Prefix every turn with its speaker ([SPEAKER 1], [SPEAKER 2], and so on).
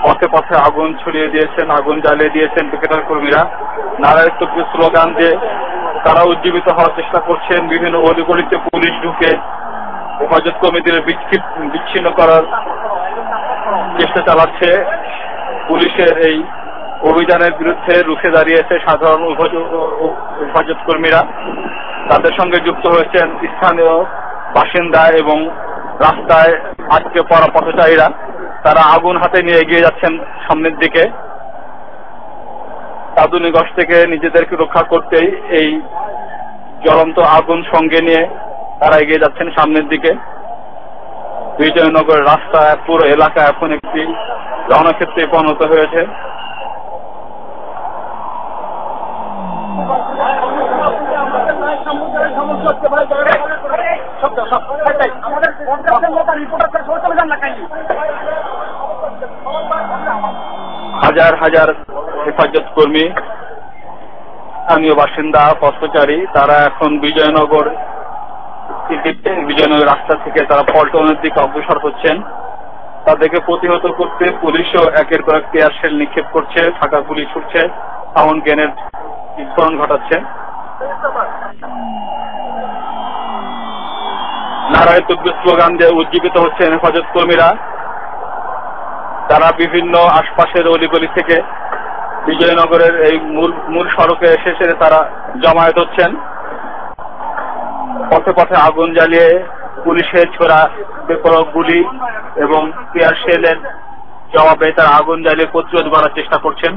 [SPEAKER 1] পথে পথে আগুন ছড়িয়ে দিয়েছেন, আগুন জ্বালিয়ে দিয়েছেন পিকেটার কর্মীরা। নারায় তকবীর স্লোগান দিয়ে তারা উজ্জীবিত হওয়ার চেষ্টা করছেন। বিভিন্ন অলিগলিতে পুলিশ ঢুকে হেফাজত কর্মীদের বিচ্ছিন্ন করার চেষ্টা চালাচ্ছে। পুলিশের এই অভিযানের বিরুদ্ধে রুখে দাঁড়িয়েছে সাধারণ হেফাজত কর্মীরা। তাদের সঙ্গে যুক্ত হয়েছেন স্থানীয় বাসিন্দা এবং রাস্তায় আটকে পড়া পথচারীরা। তারা আগুন হাতে নিয়ে এগিয়ে যাচ্ছেন সামনের দিকে। কাঁদুনিগঞ্জ থেকে নিজেদেরকে রক্ষা করতেই এই জ্বলন্ত আগুন সঙ্গে নিয়ে তারা এগিয়ে যাচ্ছেন সামনের দিকে। বিজয়নগর রাস্তা পুরো এলাকা এখন একটি রণক্ষেত্রে পরিণত হয়েছে। হাজার হাজার হেফাজত কর্মী, স্থানীয় বাসিন্দা, পথচারী তারা এখন বিজয়নগর রাস্তা থেকে তারা পল্টনের দিকে অগ্রসর হচ্ছেন। তাদেরকে প্রতিহত করতে পুলিশও একের পর এক টিয়ার শেল নিক্ষেপ করছে, ঢাকা পুলিশ ছুটছে, সাউন্ড গ্রেনেড বিস্ফোরণ ঘটাচ্ছে। নারায় তকবীর স্লোগান দিয়ে উজ্জীবিত হচ্ছেন হেফাজত কর্মীরা। তারা বিভিন্ন আশপাশের অলিগলি থেকে বিজয়নগরের এই মূল সড়কে এসে তারা জমায়েত হচ্ছেন। পথে পথে আগুন জ্বালিয়ে পুলিশের ছোড়া বেপরোয়া গুলি এবং টিয়ার শেলের জবাবে তারা আগুন জ্বালিয়ে প্রতিরোধ করার চেষ্টা করছেন।